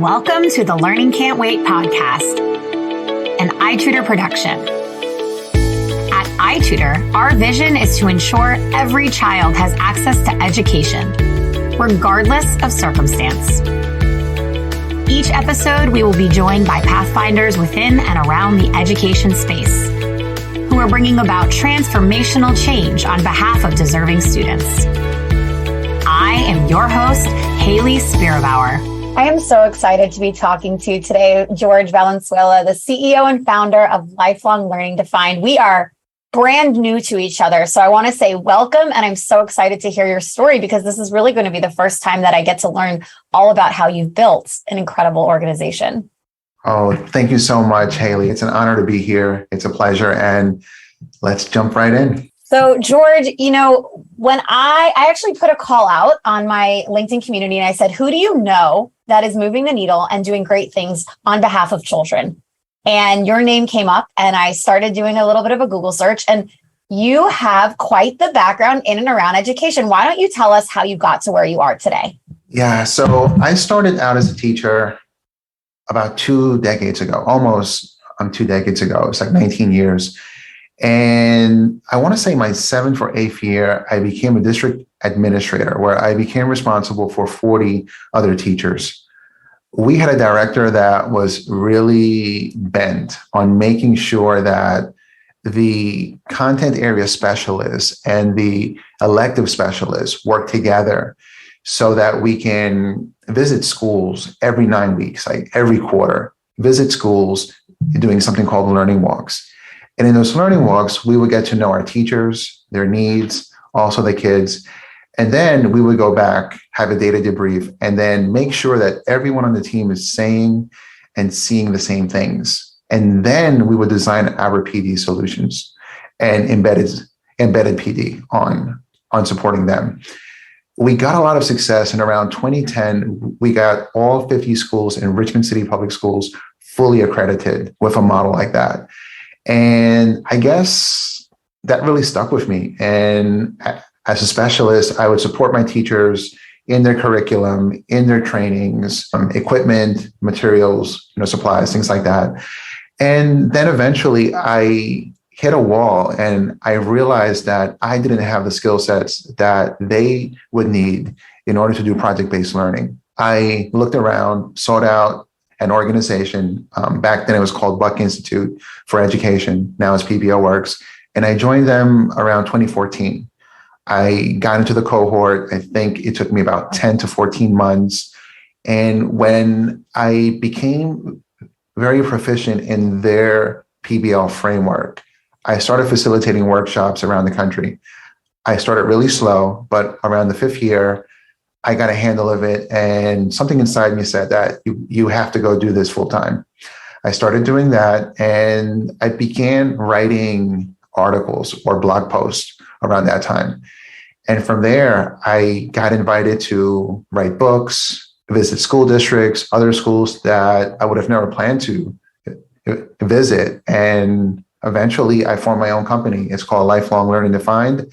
Welcome to the Learning Can't Wait podcast, an iTutor production. At iTutor, our vision is to ensure every child has access to education, regardless of circumstance. Each episode, we will be joined by pathfinders within and around the education space, who are bringing about transformational change on behalf of deserving students. I am your host, Haley Spirabauer. I am so excited to be talking to today Jorge Valenzuela, the CEO and founder of Lifelong Learning Defined. We are brand new to each other, so I want to say welcome, and I'm so excited to hear your story because this is really going to be the first time that I get to learn all about how you've built an incredible organization. Oh, thank you so much, Haley. It's an honor to be here. It's a pleasure, and let's jump right in. So, Jorge, when I actually put a call out on my LinkedIn community and I said, who do you know that is moving the needle and doing great things on behalf of children? And your name came up and I started doing a little bit of a Google search, and you have quite the background in and around education. Why don't you tell us how you got to where you are today? Yeah, so I started out as a teacher about 2 decades ago, almost 2 decades ago. It's like 19 years. And I want to say my 7th or 8th year, I became a district administrator where I became responsible for 40 other teachers. We had a director that was really bent on making sure that the content area specialists and the elective specialists work together so that we can visit schools every 9 weeks, like every quarter, visit schools doing something called learning walks. And in those learning walks, we would get to know our teachers, their needs, also the kids. And then we would go back, have a data debrief, and then make sure that everyone on the team is saying and seeing the same things. And then we would design our PD solutions and embedded PD on supporting them. We got a lot of success. In around 2010, we got all 50 schools in Richmond City Public Schools fully accredited with a model like that. And I guess that really stuck with me. And as a specialist, I would support my teachers in their curriculum, in their trainings, equipment, materials, supplies, things like that. And then eventually I hit a wall and I realized that I didn't have the skill sets that they would need in order to do project-based learning. I looked around, sought out an organization. Back then it was called Buck Institute for Education. Now it's PBL Works. And I joined them around 2014. I got into the cohort. I think it took me about 10 to 14 months. And when I became very proficient in their PBL framework, I started facilitating workshops around the country. I started really slow, but around the 5th year, I got a handle of it, and something inside me said that you have to go do this full time. I started doing that, and I began writing articles or blog posts around that time. And from there, I got invited to write books, visit school districts, other schools that I would have never planned to visit. And eventually, I formed my own company. It's called Lifelong Learning Defined.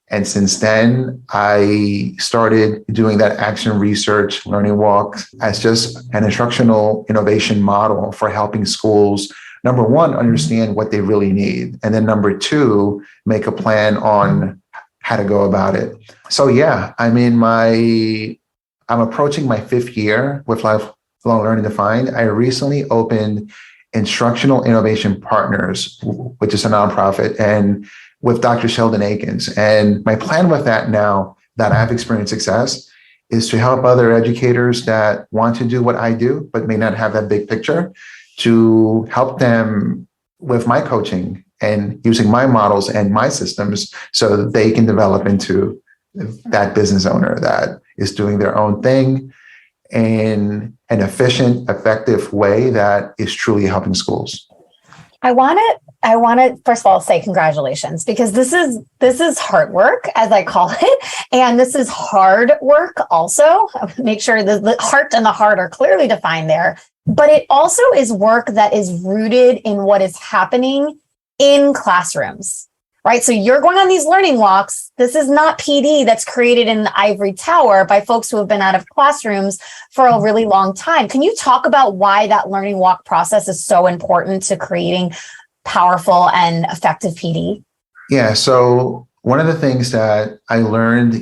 And since then, I started doing that action research learning walk as just an instructional innovation model for helping schools, number one, understand what they really need. And then number two, make a plan on how to go about it. So yeah, I'm approaching my 5th year with Lifelong Learning Defined. I recently opened Instructional Innovation Partners, which is a nonprofit, and with Dr. Sheldon Akins. And my plan with that now that I've experienced success is to help other educators that want to do what I do, but may not have that big picture, to help them with my coaching and using my models and my systems so that they can develop into that business owner that is doing their own thing in an efficient, effective way that is truly helping schools. I want to first of all say congratulations, because this is hard work, as I call it, and this is hard work also. Make sure the heart and the heart are clearly defined there, but it also is work that is rooted in what is happening in classrooms. right? So you're going on these learning walks. This is not PD that's created in the ivory tower by folks who have been out of classrooms for a really long time. Can you talk about why that learning walk process is so important to creating powerful and effective PD? Yeah. So one of the things that I learned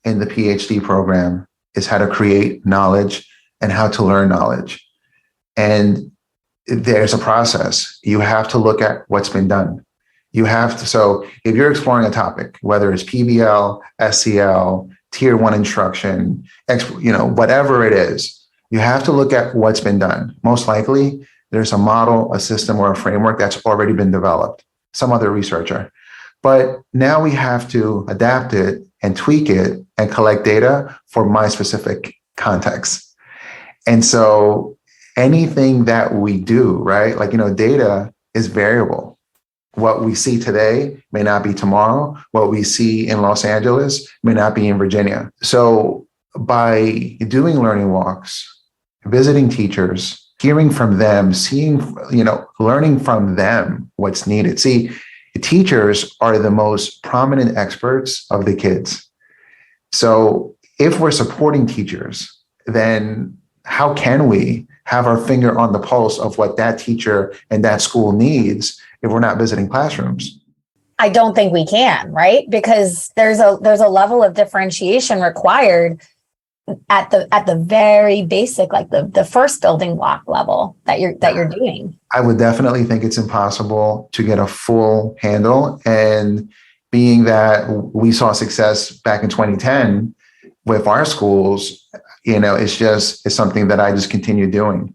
in the PhD program is how to create knowledge and how to learn knowledge. And there's a process. You have to look at what's been done. You have to, so if you're exploring a topic, whether it's PBL, SCL, tier one instruction, whatever it is, you have to look at what's been done. Most likely there's a model, a system, or a framework that's already been developed, some other researcher. But now we have to adapt it and tweak it and collect data for my specific context. And so anything that we do, right? Data is variable. What we see today may not be tomorrow. What we see in Los Angeles may not be in Virginia. So by doing learning walks, visiting teachers, hearing from them, learning from them what's needed. See, teachers are the most prominent experts of the kids. So if we're supporting teachers, then how can we have our finger on the pulse of what that teacher and that school needs if we're not visiting classrooms? I don't think we can, right? Because there's a level of differentiation required at the very basic, like the first building block level that you're doing. I would definitely think it's impossible to get a full handle. And being that we saw success back in 2010 with our schools, it's something that I just continue doing.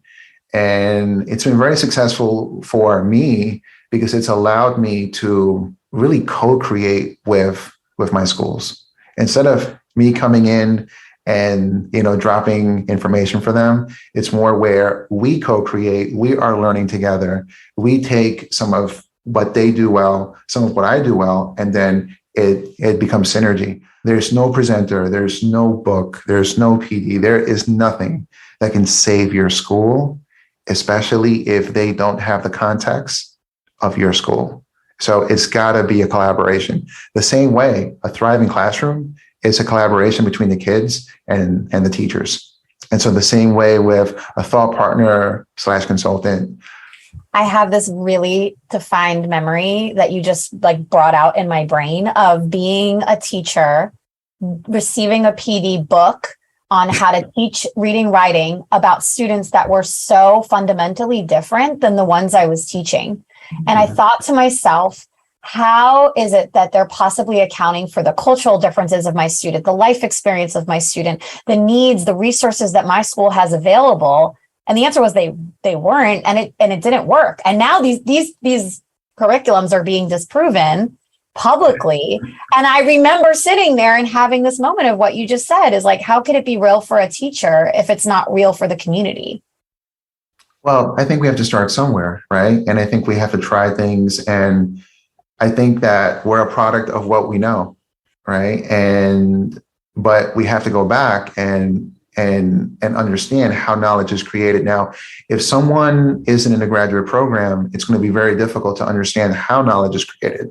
And it's been very successful for me because it's allowed me to really co-create with my schools. Instead of me coming in and, dropping information for them, it's more where we co-create, we are learning together. We take some of what they do well, some of what I do well, and then it becomes synergy. There's no presenter, there's no book, there's no PD, there is nothing that can save your school, especially if they don't have the context of your school. So it's gotta be a collaboration. The same way a thriving classroom is a collaboration between the kids and the teachers. And so the same way with a thought partner / consultant. I have this really defined memory that you just brought out in my brain of being a teacher, receiving a PD book on how to teach reading, writing about students that were so fundamentally different than the ones I was teaching. And I thought to myself, how is it that they're possibly accounting for the cultural differences of my student, the life experience of my student, the needs, the resources that my school has available? And the answer was they weren't, and it didn't work. And now these curriculums are being disproven publicly. And I remember sitting there and having this moment of what you just said is how could it be real for a teacher if it's not real for the community? Well, I think we have to start somewhere, right? And I think we have to try things. And I think that we're a product of what we know, right? But we have to go back and understand how knowledge is created. Now, if someone isn't in a graduate program, it's going to be very difficult to understand how knowledge is created,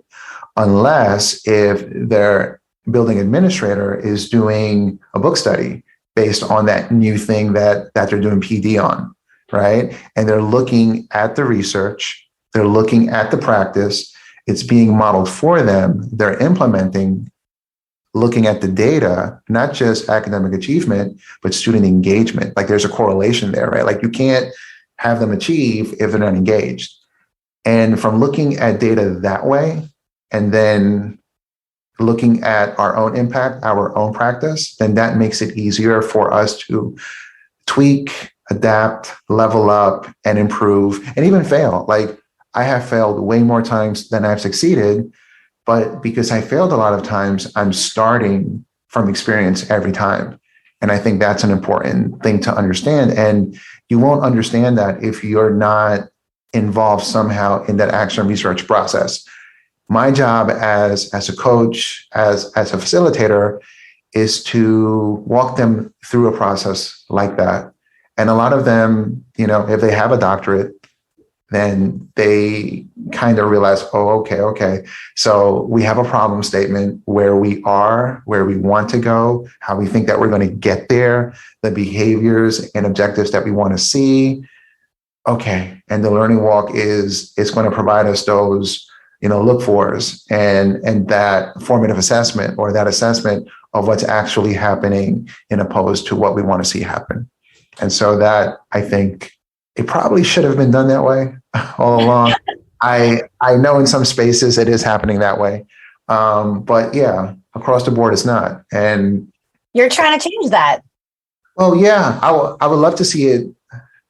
unless if their building administrator is doing a book study based on that new thing that they're doing PD on, right? And they're looking at the research, they're looking at the practice, it's being modeled for them, they're implementing, looking at the data, not just academic achievement, but student engagement. There's a correlation there, right? You can't have them achieve if they're not engaged. And from looking at data that way, and then looking at our own impact, our own practice, then that makes it easier for us to tweak, adapt, level up, and improve, and even fail. I have failed way more times than I've succeeded, but because I failed a lot of times, I'm starting from experience every time. And I think that's an important thing to understand. And you won't understand that if you're not involved somehow in that action research process. My job as a coach, as a facilitator, is to walk them through a process like that. And a lot of them, if they have a doctorate, then they kind of realize, oh, okay. So we have a problem statement, where we are, where we want to go, how we think that we're going to get there, the behaviors and objectives that we want to see. Okay. And the learning walk it's going to provide us those, look fors and that formative assessment, or that assessment of what's actually happening, in opposed to what we want to see happen. And so that, I think, it probably should have been done that way all along. I know in some spaces it is happening that way. But yeah, across the board it's not. And you're trying to change that. Well, yeah, I would love to see it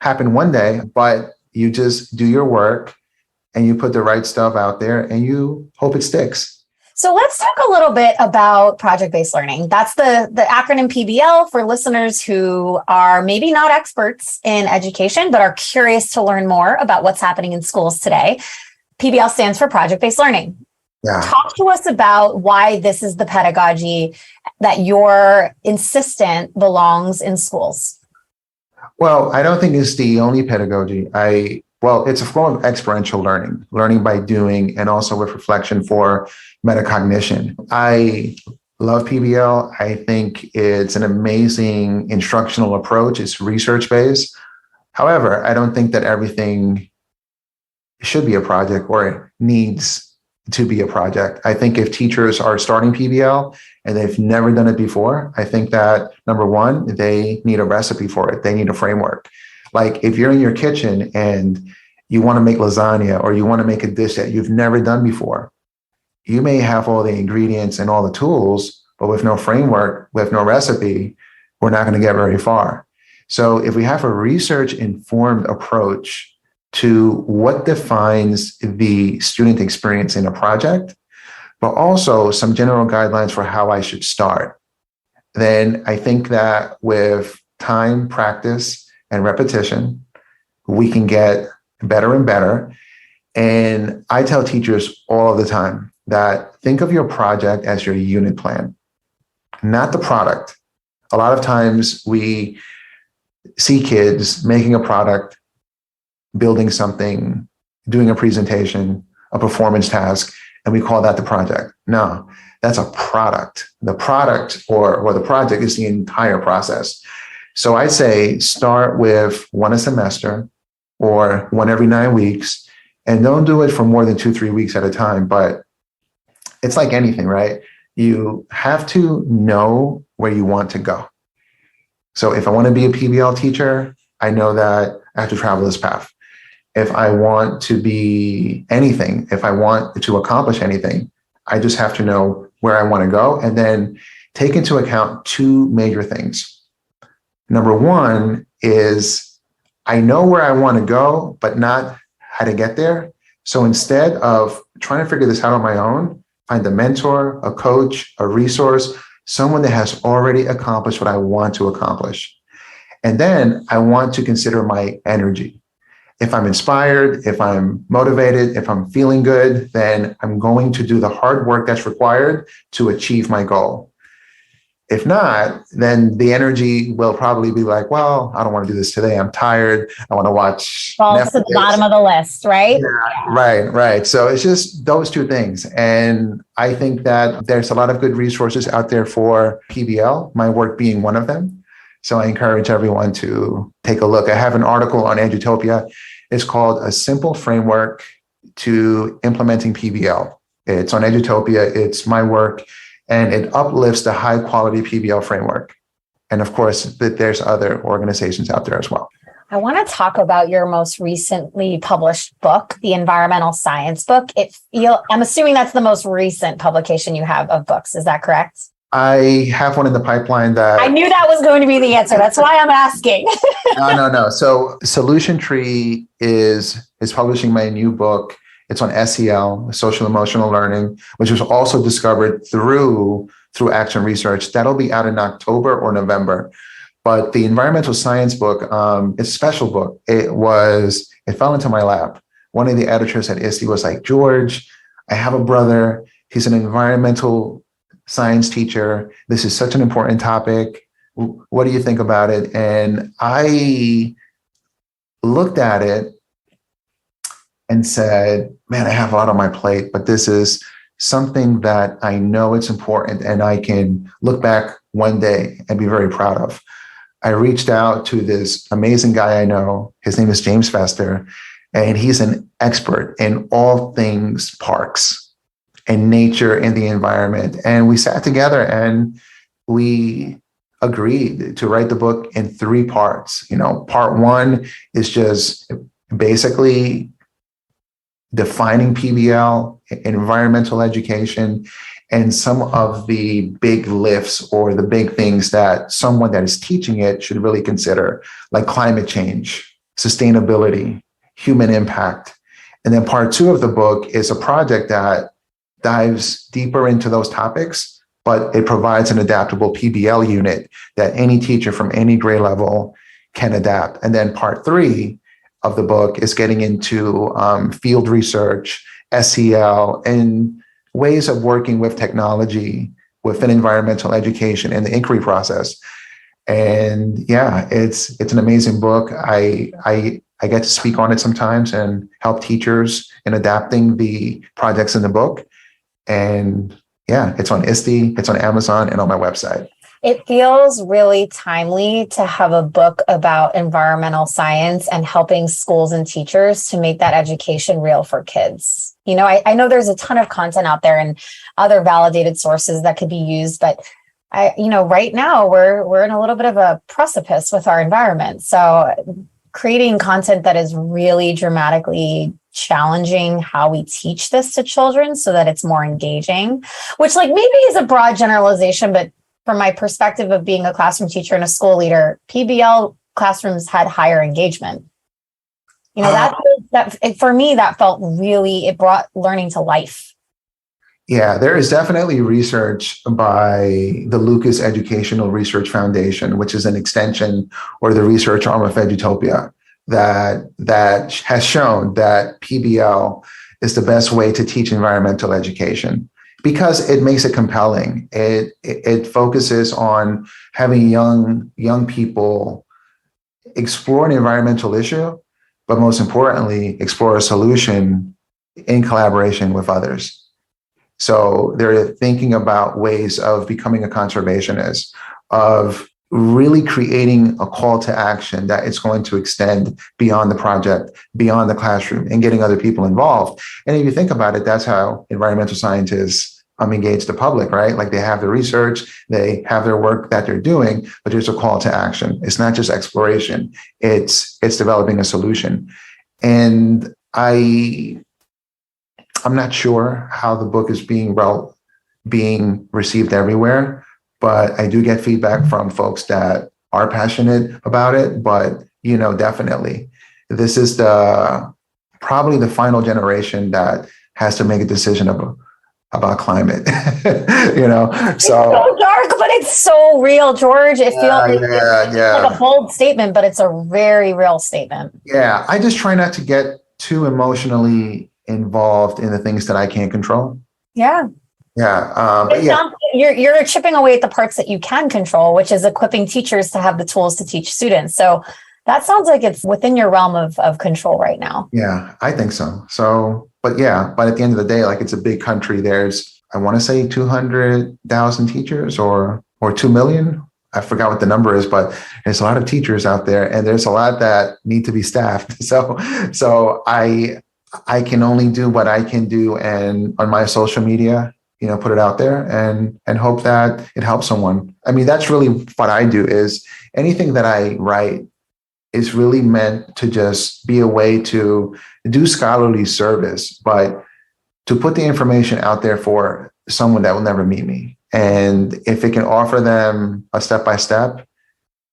happen one day, but you just do your work and you put the right stuff out there and you hope it sticks. So let's talk a little bit about project-based learning. That's the acronym PBL for listeners who are maybe not experts in education, but are curious to learn more about what's happening in schools today. PBL stands for project-based learning. Yeah. Talk to us about why this is the pedagogy that you're insistent belongs in schools. Well, I don't think it's the only pedagogy. It's a form of experiential learning by doing, and also with reflection for metacognition. I love PBL. I think it's an amazing instructional approach. It's research-based. However, I don't think that everything should be a project or needs to be a project. I think if teachers are starting PBL and they've never done it before, I think that, number one, they need a recipe for it. They need a framework. Like if you're in your kitchen and you want to make lasagna, or you want to make a dish that you've never done before, you may have all the ingredients and all the tools, but with no framework, with no recipe, we're not going to get very far. So if we have a research-informed approach to what defines the student experience in a project, but also some general guidelines for how I should start, then I think that with time, practice, and repetition, we can get better and better. And I tell teachers all of the time that think of your project as your unit plan, not the product. A lot of times we see kids making a product, building something, doing a presentation, a performance task, and we call that the project. No, that's a product. The product or the project is the entire process. So I say start with one a semester or one every 9 weeks, and don't do it for more than 2-3 weeks at a time. But it's like anything, right? You have to know where you want to go. So if I want to be a PBL teacher, I know that I have to travel this path. If I want to be anything, if I want to accomplish anything, I just have to know where I want to go, and then take into account two major things. Number one is I know where I want to go, but not how to get there. So instead of trying to figure this out on my own, find a mentor, a coach, a resource, someone that has already accomplished what I want to accomplish. And then I want to consider my energy. If I'm inspired, if I'm motivated, if I'm feeling good, then I'm going to do the hard work that's required to achieve my goal. If not, then the energy will probably be like, well, I don't want to do this today. I'm tired. I want to watch Falls to the bottom of the list, right? Yeah, right. So it's just those two things. And I think that there's a lot of good resources out there for PBL, my work being one of them. So I encourage everyone to take a look. I have an article on Edutopia. It's called A Simple Framework to Implementing PBL. It's on Edutopia. It's my work, and it uplifts the high quality PBL framework. And of course, there's other organizations out there as well. I want to talk about your most recently published book, the environmental science book. I'm assuming that's the most recent publication you have of books. Is that correct? I have one in the pipeline that... I knew that was going to be the answer. That's why I'm asking. No. So Solution Tree is publishing my new book. It's on SEL, social emotional learning, which was also discovered through action research. That'll be out in October or November. But the environmental science book, it's a special book. It fell into my lap. One of the editors at ISTE was like, George, I have a brother. He's an environmental science teacher. This is such an important topic. What do you think about it? And I looked at it and said, man, I have a lot on my plate, but this is something that I know it's important and I can look back one day and be very proud of. I reached out to this amazing guy I know. His name is James Fester, and he's an expert in all things parks and nature and the environment. And we sat together and we agreed to write the book in 3 parts. Part 1 is just basically defining PBL, environmental education, and some of the big lifts or the big things that someone that is teaching it should really consider, like climate change, sustainability, human impact. And then part 2 of the book is a project that dives deeper into those topics, but it provides an adaptable PBL unit that any teacher from any grade level can adapt. And then part 3 of the book is getting into field research, SEL, and ways of working with technology within environmental education and the inquiry process. And yeah, it's an amazing book. I get to speak on it sometimes and help teachers in adapting the projects in the book. And yeah, it's on ISTE, it's on Amazon, and on my website. It feels really timely to have a book about environmental science and helping schools and teachers to make that education real for kids. I know there's a ton of content out there and other validated sources that could be used, but right now we're in a little bit of a precipice with our environment. So creating content that is really dramatically challenging how we teach this to children so that it's more engaging, which maybe is a broad generalization, but from my perspective of being a classroom teacher and a school leader, PBL classrooms had higher engagement. That for me, that felt really, it brought learning to life. Yeah, there is definitely research by the Lucas Educational Research Foundation, which is an extension or the research arm of Edutopia, that has shown that PBL is the best way to teach environmental education because it makes it compelling. It focuses on having young people explore an environmental issue, but most importantly, explore a solution in collaboration with others. So they're thinking about ways of becoming a conservationist, of really creating a call to action that it's going to extend beyond the project, beyond the classroom, and getting other people involved. And if you think about it, that's how environmental scientists engage the public, right? Like they have the research, they have their work that they're doing, but there's a call to action. It's not just exploration, it's developing a solution. And I'm not sure how the book is being received everywhere, but I do get feedback from folks that are passionate about it. But definitely, this is probably the final generation that has to make a decision about climate. So it's so dark, but it's so real, George. It feels like a bold statement, but it's a very real statement. Yeah, I just try not to get too emotionally involved in the things that I can't control. Yeah. Yeah. But yeah. You're chipping away at the parts that you can control, which is equipping teachers to have the tools to teach students. So that sounds like it's within your realm of control right now. Yeah, I think so. But at the end of the day, it's a big country. There's, I want to say 200,000 teachers or 2 million. I forgot what the number is, but there's a lot of teachers out there and there's a lot that need to be staffed. So I can only do what I can do and on my social media, put it out there and hope that it helps someone. I mean, that's really what I do is anything that I write is really meant to just be a way to do scholarly service, but to put the information out there for someone that will never meet me. And if it can offer them a step-by-step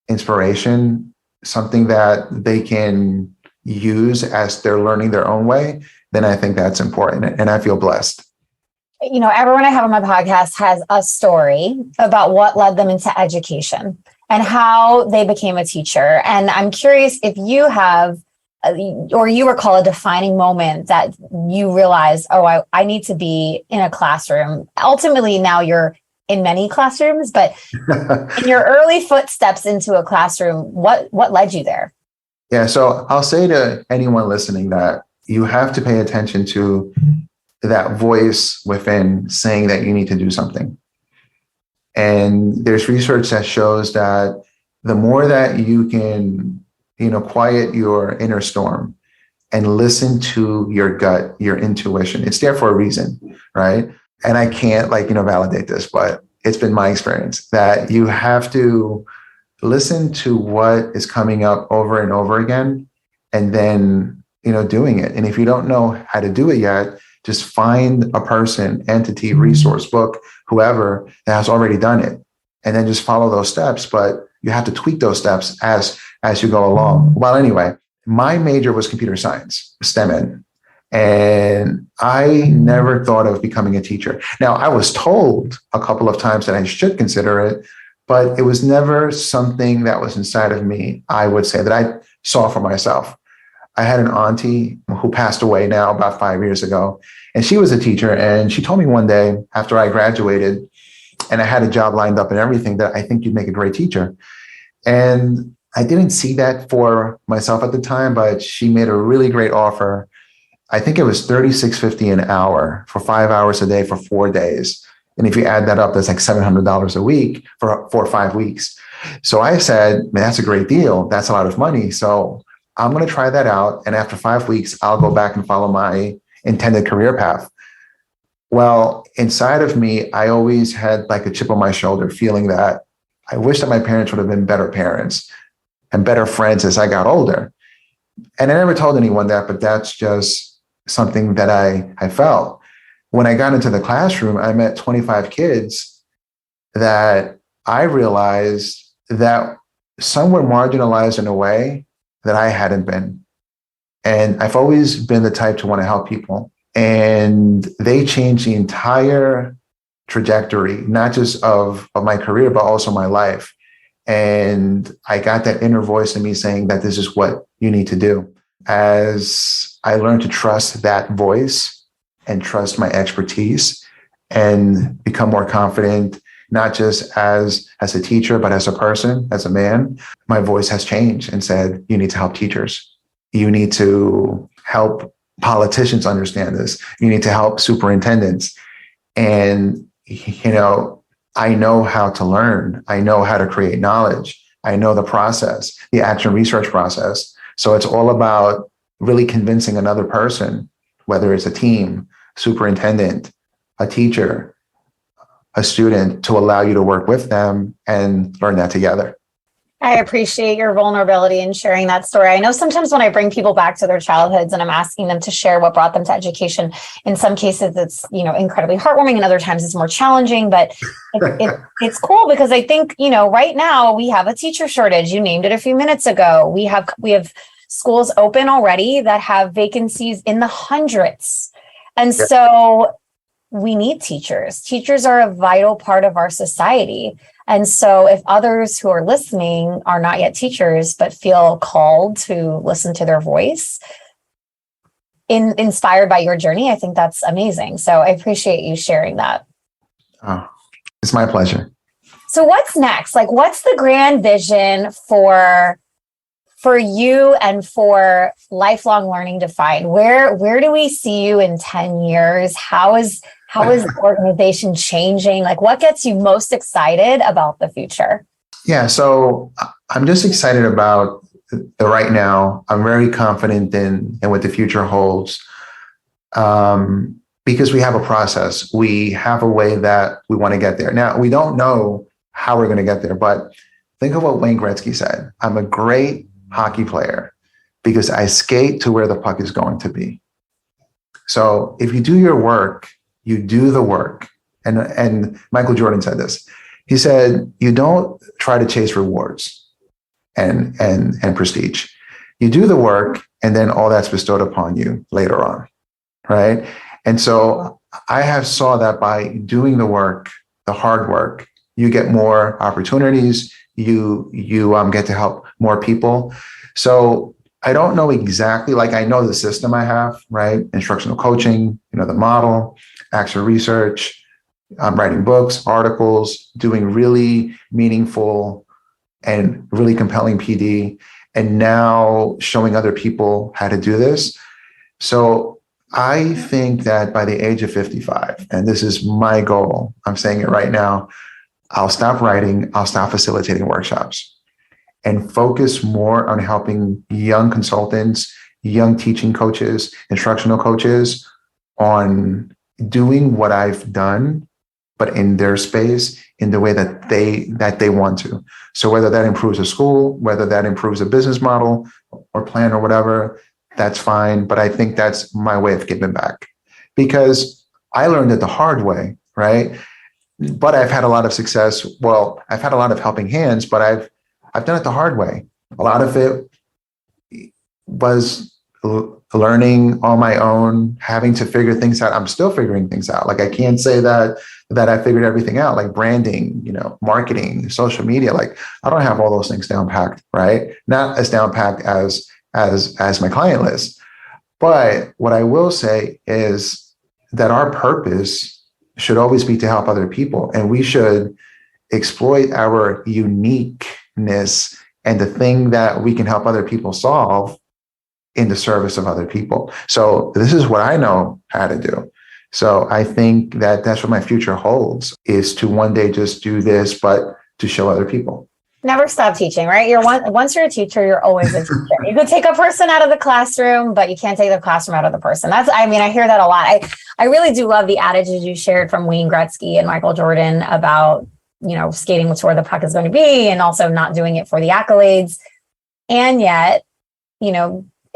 inspiration, something that they can use as they're learning their own way, then I think that's important. And I feel blessed. Everyone I have on my podcast has a story about what led them into education and how they became a teacher. And I'm curious if you have, or you recall a defining moment that you realized, I need to be in a classroom. Ultimately, now you're in many classrooms, but in your early footsteps into a classroom, what led you there? Yeah, so I'll say to anyone listening that you have to pay attention to that voice within saying that you need to do something. And there's research that shows that the more that you can, quiet your inner storm and listen to your gut, your intuition, it's there for a reason, right? And I can't validate this, but it's been my experience that you have to listen to what is coming up over and over again, and then, doing it. And if you don't know how to do it yet, just find a person, entity, resource, book, whoever that has already done it, and then just follow those steps. But you have to tweak those steps as you go along. Well, anyway, my major was computer science, STEM, and I never thought of becoming a teacher. Now, I was told a couple of times that I should consider it, but it was never something that was inside of me, I would say, that I saw for myself. I had an auntie who passed away now about 5 years ago, and she was a teacher. And she told me one day after I graduated and I had a job lined up and everything that I think you'd make a great teacher. And I didn't see that for myself at the time, but she made a really great offer. I think it was $36.50 an hour for 5 hours a day for 4 days. And if you add that up, that's like $700 a week for 4 or 5 weeks. So I said, man, that's a great deal. That's a lot of money. So I'm going to try that out. And after 5 weeks, I'll go back and follow my intended career path. Well, inside of me, I always had like a chip on my shoulder, feeling that I wish that my parents would have been better parents and better friends as I got older. And I never told anyone that, but that's just something that I felt. When I got into the classroom, I met 25 kids that I realized that some were marginalized in a way that I hadn't been. And I've always been the type to want to help people. And they changed the entire trajectory, not just of my career, but also my life. And I got that inner voice in me saying that this is what you need to do. As I learned to trust that voice and trust my expertise and become more confident, not just as a teacher, but as a person, as a man, my voice has changed and said, you need to help teachers. You need to help politicians understand this. You need to help superintendents. And, I know how to learn. I know how to create knowledge. I know the process, the action research process. So it's all about really convincing another person, whether it's a team, superintendent, a teacher, a student, to allow you to work with them and learn that together. I appreciate your vulnerability in sharing that story. I know sometimes when I bring people back to their childhoods and I'm asking them to share what brought them to education, in some cases it's, incredibly heartwarming, and other times it's more challenging, but it's cool because I think, right now we have a teacher shortage. You named it a few minutes ago. We have schools open already that have vacancies in the hundreds. And so we need teachers. Teachers are a vital part of our society. And so if others who are listening are not yet teachers, but feel called to listen to their voice, inspired by your journey, I think that's amazing. So I appreciate you sharing that. Oh, it's my pleasure. So what's next? Like, what's the grand vision for you and for lifelong learning defined? Where do we see you in 10 years? How is the organization changing? Like, what gets you most excited about the future? Yeah, so I'm just excited about the right now. I'm very confident in what the future holds, because we have a process. We have a way that we want to get there. Now, we don't know how we're going to get there, but think of what Wayne Gretzky said. I'm a great hockey player because I skate to where the puck is going to be. So if you do your work, you do the work. And Michael Jordan said this. He said, you don't try to chase rewards and prestige. You do the work, and then all that's bestowed upon you later on, right? And so I have saw that by doing the work, the hard work, you get more opportunities, you get to help more people. So I don't know exactly, I know the system I have, right? Instructional coaching, the model, action research, I'm writing books, articles, doing really meaningful and really compelling PD, and now showing other people how to do this. So I think that by the age of 55, and this is my goal, I'm saying it right now, I'll stop writing, I'll stop facilitating workshops and focus more on helping young consultants, young teaching coaches, instructional coaches on doing what I've done, but in their space, in the way that they want to. So whether that improves a school, whether that improves a business model or plan or whatever, that's fine. But I think that's my way of giving back, because I learned it the hard way, right? But I've had a lot of success. Well, I've had a lot of helping hands, but I've done it the hard way. A lot of it was learning on my own, having to figure things out. I'm still figuring things out. Like I can't say that I figured everything out, like branding, marketing, social media. Like I don't have all those things down packed, right? Not as down packed as my client list. But what I will say is that our purpose should always be to help other people, and we should exploit our uniqueness and the thing that we can help other people solve in the service of other people. So this is what I know how to do. So I think that that's what my future holds, is to one day just do this, but to show other people. Never stop teaching, right? Once you're a teacher, you're always a teacher. You could take a person out of the classroom, but you can't take the classroom out of the person. I hear that a lot. I really do love the adages you shared from Wayne Gretzky and Michael Jordan about, skating to where the puck is going to be, and also not doing it for the accolades. And yet,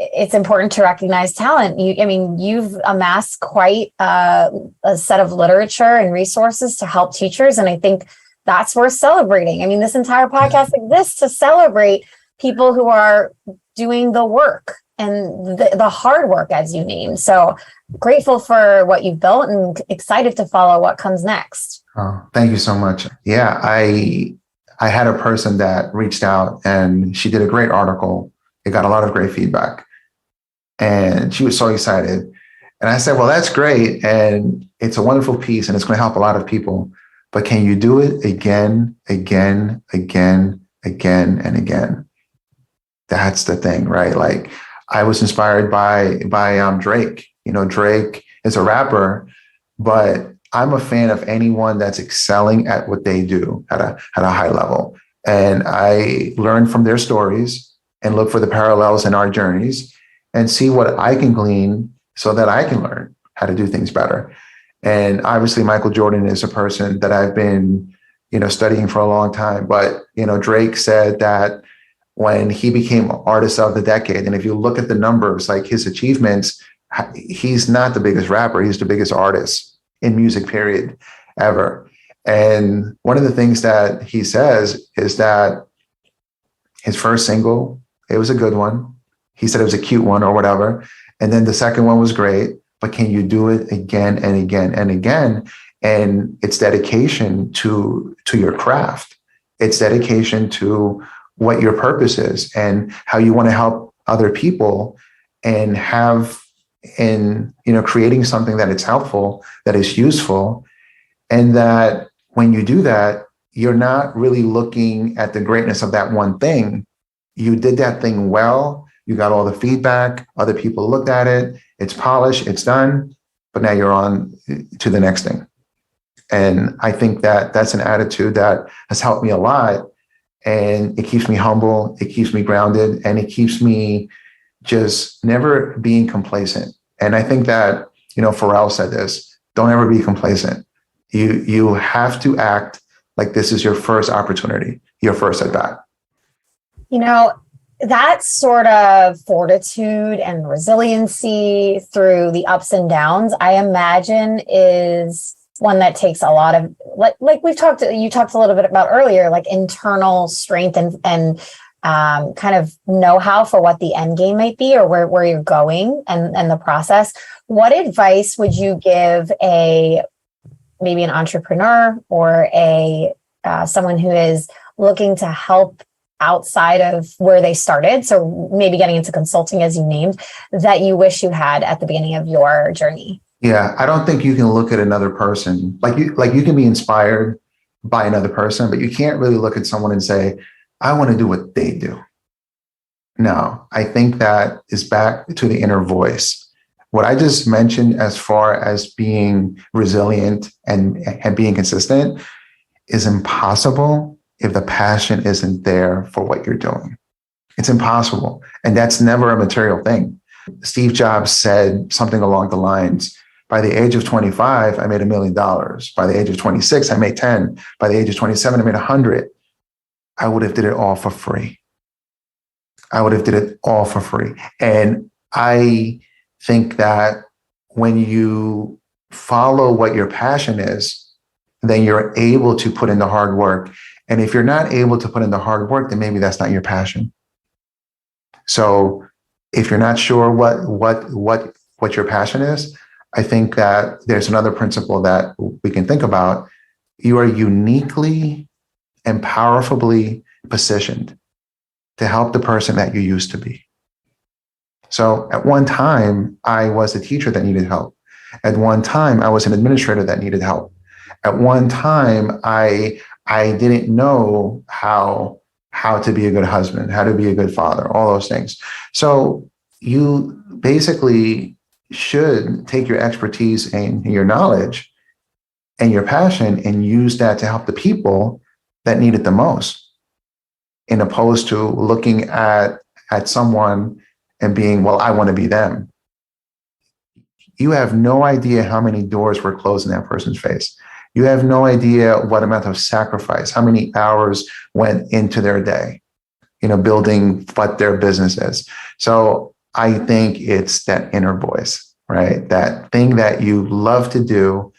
it's important to recognize talent. You've amassed quite a set of literature and resources to help teachers. And I think that's worth celebrating. This entire podcast exists to celebrate people who are doing the work and the hard work, as you named. So grateful for what you've built and excited to follow what comes next. Oh, thank you so much. Yeah, I had a person that reached out and she did a great article. It got a lot of great feedback. And she was so excited. And I said, well, that's great. And it's a wonderful piece and it's going to help a lot of people. But can you do it again, and again? That's the thing, right? Like I was inspired by Drake. Drake is a rapper, but I'm a fan of anyone that's excelling at what they do at a high level. And I learn from their stories and look for the parallels in our journeys and see what I can glean so that I can learn how to do things better. And obviously, Michael Jordan is a person that I've been, studying for a long time. But, Drake said that when he became Artist of the Decade, and if you look at the numbers, like his achievements, he's not the biggest rapper. He's the biggest artist in music, period, ever. And one of the things that he says is that his first single, it was a good one. He said it was a cute one or whatever. And then the second one was great. But can you do it again and again and again? And it's dedication to your craft. It's dedication to what your purpose is and how you want to help other people, and creating something that is helpful, that is useful. And that when you do that, you're not really looking at the greatness of that one thing. You did that thing well. You got all the feedback. Other people looked at it. It's polished. It's done. But now you're on to the next thing. And I think that that's an attitude that has helped me a lot. And it keeps me humble. It keeps me grounded. And it keeps me just never being complacent. And I think that, Pharrell said this, don't ever be complacent. You have to act like this is your first opportunity, your first at bat. That sort of fortitude and resiliency through the ups and downs, I imagine, is one that takes a lot of, like you talked a little bit about earlier, like internal strength and kind of know-how for what the end game might be, or where you're going and the process. What advice would you give maybe an entrepreneur or someone who is looking to help outside of where they started, so maybe getting into consulting, as you named, that you wish you had at the beginning of your journey? Yeah, I don't think you can look at another person like you can be inspired by another person, but you can't really look at someone and say, I want to do what they do. No, I think that is back to the inner voice. what I just mentioned as far as being resilient and being consistent is impossible if the passion isn't there for what you're doing. It's impossible. And that's never a material thing. Steve Jobs said something along the lines, by the age of 25, I made $1 million. By the age of 26, I made 10. By the age of 27, I made 100. I would have did it all for free. And I think that when you follow what your passion is, then you're able to put in the hard work. And if you're not able to put in the hard work, then maybe that's not your passion. So if you're not sure what your passion is, I think that there's another principle that we can think about. You are uniquely and powerfully positioned to help the person that you used to be. So at one time, I was a teacher that needed help. At one time, I was an administrator that needed help. At one time, I didn't know how to be a good husband, how to be a good father, all those things. So you basically should take your expertise and your knowledge and your passion and use that to help the people that need it the most, in opposed to looking at someone and being, well, I want to be them. You have no idea how many doors were closed in that person's face. You have no idea what amount of sacrifice, how many hours went into their day, building what their business is. So I think it's that inner voice, right? That thing that you love to do,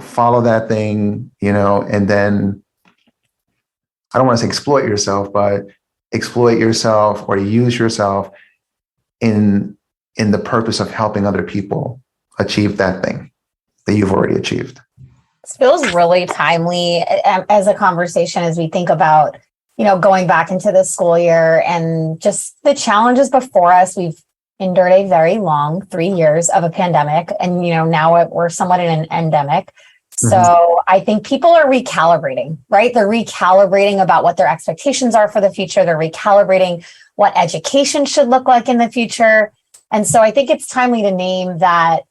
follow that thing, and then I don't want to say exploit yourself, but exploit yourself or use yourself in the purpose of helping other people achieve that thing that you've already achieved. This feels really timely as a conversation as we think about, going back into the school year and just the challenges before us. We've endured a very long 3 years of a pandemic, and now we're somewhat in an endemic. So I think people are recalibrating, right? They're recalibrating about what their expectations are for the future. They're recalibrating what education should look like in the future. And so I think it's timely to name that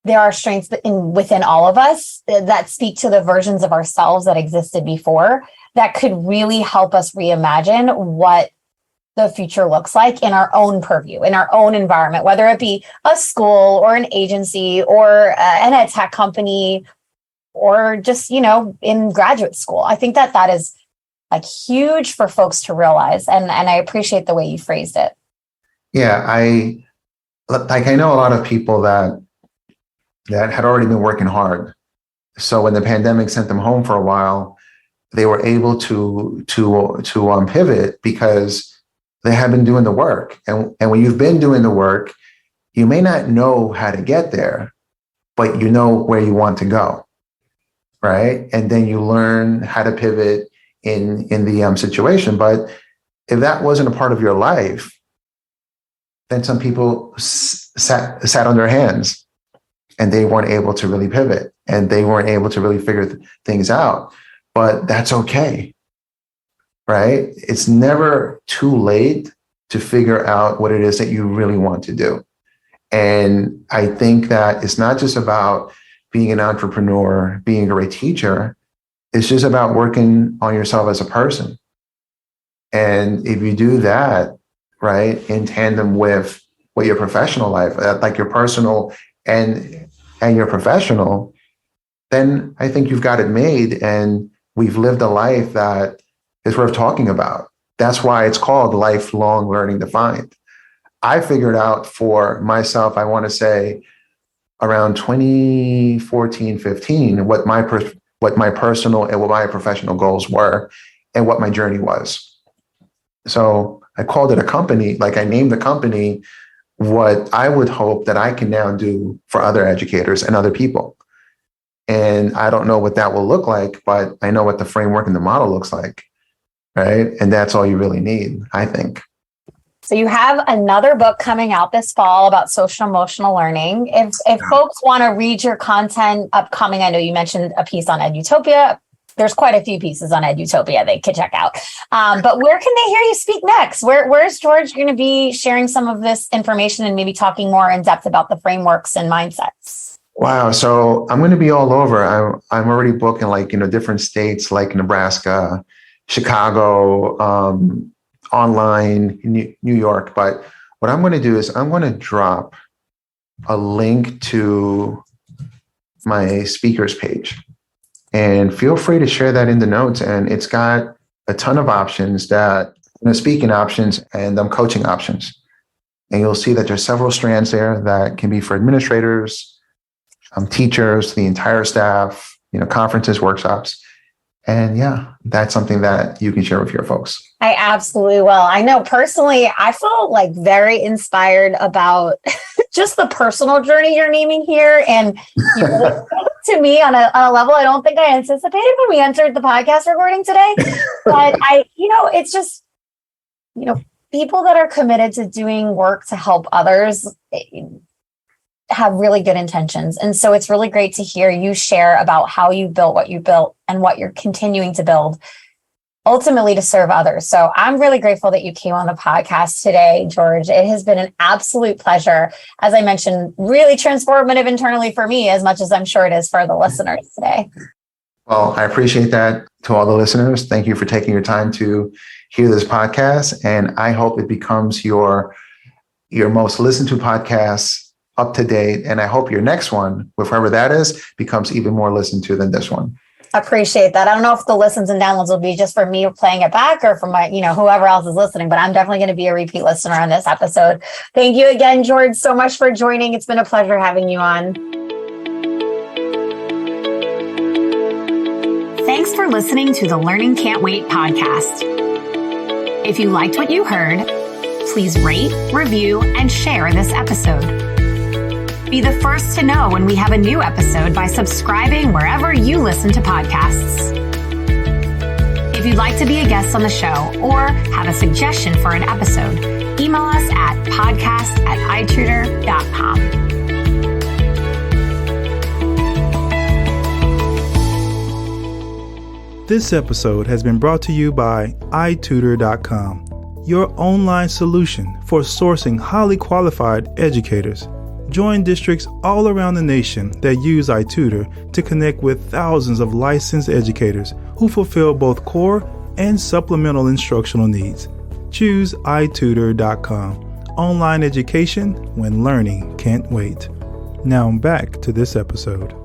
there are strengths within all of us that speak to the versions of ourselves that existed before that could really help us reimagine what the future looks like in our own purview, in our own environment, whether it be a school or an agency or an ed tech company, or just, in graduate school. I think that is like huge for folks to realize. And I appreciate the way you phrased it. Yeah, I know a lot of people that had already been working hard. So when the pandemic sent them home for a while, they were able to pivot because they had been doing the work. And when you've been doing the work, you may not know how to get there, but you know where you want to go. Right. And then you learn how to pivot in the situation. But if that wasn't a part of your life, then some people sat on their hands and they weren't able to really pivot and they weren't able to really figure things out. But that's okay. Right. It's never too late to figure out what it is that you really want to do. And I think that it's not just about being an entrepreneur, being a great teacher. It's just about working on yourself as a person. And if you do that, right, in tandem with your professional life, like your personal and your professional, then I think you've got it made. And we've lived a life that is worth talking about. That's why it's called lifelong learning defined. I figured out for myself, I want to say, around 2014, 15, what my personal and what my professional goals were and what my journey was. So I called it a company, like I named the company what I would hope that I can now do for other educators and other people. And I don't know what that will look like, but I know what the framework and the model looks like, right? And that's all you really need, I think. So you have another book coming out this fall about social emotional learning. If folks want to read your content upcoming, I know you mentioned a piece on Edutopia, there's quite a few pieces on Edutopia they could check out. But where can they hear you speak next? Where's George going to be sharing some of this information and maybe talking more in depth about the frameworks and mindsets? Wow. So I'm going to be all over. I'm already booking like, different states like Nebraska, Chicago, online, New York. But what I'm going to do is I'm going to drop a link to my speakers page, and feel free to share that in the notes. And it's got a ton of options that, speaking options and coaching options. And you'll see that there's several strands there that can be for administrators, teachers, the entire staff, conferences, workshops. And yeah, that's something that you can share with your folks. I absolutely will. I know personally, I feel like very inspired about just the personal journey you're naming here. And to me on a level I don't think I anticipated when we entered the podcast recording today. But it's just, people that are committed to doing work to help others have really good intentions. And so it's really great to hear you share about how you built what you built and what you're continuing to build, ultimately to serve others. So I'm really grateful that you came on the podcast today, George. It has been an absolute pleasure. As I mentioned, really transformative internally for me, as much as I'm sure it is for the listeners today. Well, I appreciate that. To all the listeners, thank you for taking your time to hear this podcast. And I hope it becomes your most listened to podcast, up to date. And I hope your next one, with whoever that is, becomes even more listened to than this one. Appreciate that. I don't know if the listens and downloads will be just for me playing it back or for my, whoever else is listening, but I'm definitely going to be a repeat listener on this episode. Thank you again, George, so much for joining. It's been a pleasure having you on. Thanks for listening to the Learning Can't Wait podcast. If you liked what you heard, please rate, review, and share this episode. Be the first to know when we have a new episode by subscribing wherever you listen to podcasts. If you'd like to be a guest on the show or have a suggestion for an episode, email us at podcast@itutor.com. This episode has been brought to you by itutor.com, your online solution for sourcing highly qualified educators. Join districts all around the nation that use iTutor to connect with thousands of licensed educators who fulfill both core and supplemental instructional needs. Choose itutor.com. Online education when learning can't wait. Now back to this episode.